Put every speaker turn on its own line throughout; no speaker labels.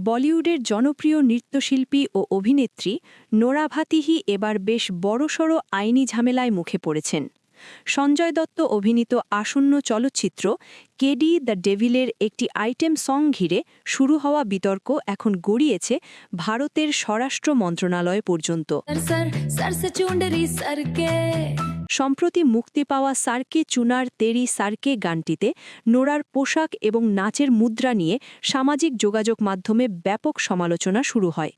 বলিউডের জনপ্রিয় নৃত্যশিল্পী ও অভিনেত্রী নোরা ফাতিহি এবার বেশ বড়সড় আইনি ঝামেলায় মুখে পড়েছেন। সঞ্জয় দত্ত অভিনীত আসন্ন চলচ্চিত্র কেডি দ্য ডেভিলের একটি আইটেম সং ঘিরে শুরু হওয়া বিতর্ক এখন গড়িয়েছে ভারতের স্বরাষ্ট্র মন্ত্রণালয় পর্যন্ত। সম্প্রতি মুক্তি পাওয়া সারকে চুনার তেরি সারকে গানটিতে নোরার পোশাক এবং নাচের মুদ্রা নিয়ে সামাজিক যোগাযোগ মাধ্যমে ব্যাপক সমালোচনা শুরু হয়।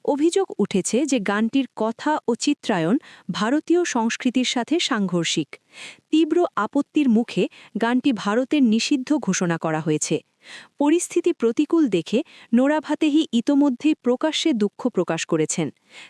অভিযোগ উঠেছে যে গানটির কথা ও চিত্রায়ন ভারতীয় সংস্কৃতির সাথে সাংঘর্ষিক। তীব্র আপত্তির মুখে গানটি ভারতের নিষিদ্ধ ঘোষণা করা হয়েছে। পরিস্থিতি প্রতিকূল দেখে নোরা ফাতেহি ইতোমধ্যেই প্রকাশ্যে দুঃখ প্রকাশ করেছেন।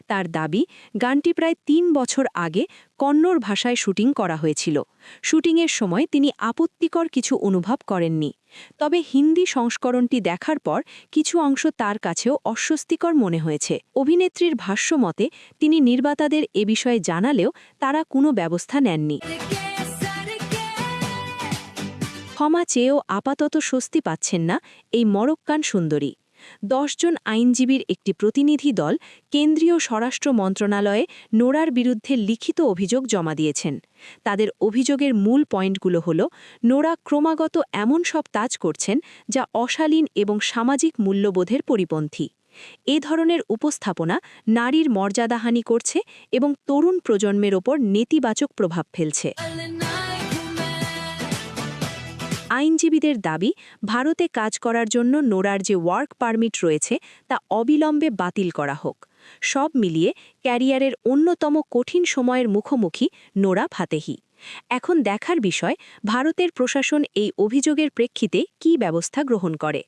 তার দাবি, গানটি প্রায় ৩ বছর আগে কন্নড় ভাষায় শুটিং করা হয়েছিল। শুটিংয়ের সময় তিনি আপত্তিকর কিছু অনুভব করেননি। তবে হিন্দি সংস্করণটি দেখার পর কিছু অংশ তার কাছেও অস্বস্তিকর মনে হয়েছে। অভিনেত্রীর ভাষ্যমতে তিনি নির্মাতাদের এ বিষয়ে জানালেও তারা কোনো ব্যবস্থা নেননি। ক্ষমা চেয়েও আপাতত স্বস্তি পাচ্ছেন না এই মরক্কান সুন্দরী। ১০ জন আইনজীবীর একটি প্রতিনিধি দল কেন্দ্রীয় স্বরাষ্ট্র মন্ত্রণালয়ে নোরার বিরুদ্ধে লিখিত অভিযোগ জমা দিয়েছেন। তাদের অভিযোগের মূল পয়েন্টগুলো হল, নোরা ক্রমাগত এমন সব কাজ করছেন যা অশালীন এবং সামাজিক মূল্যবোধের পরিপন্থী। এ ধরনের উপস্থাপনা নারীর মর্যাদাহানি করছে এবং তরুণ প্রজন্মের ওপর নেতিবাচক প্রভাব ফেলছে। আইনজীবীদের দাবি, ভারতে কাজ করার জন্য নোরার যে ওয়ার্ক পারমিট রয়েছে তা অবিলম্বে বাতিল করা হোক। সব মিলিয়ে ক্যারিয়ারের অন্যতম কঠিন সময়ের মুখোমুখি নোরা ফাতেহি। এখন দেখার বিষয়, ভারতের প্রশাসন এই অভিযোগের প্রেক্ষিতে কী ব্যবস্থা গ্রহণ করে।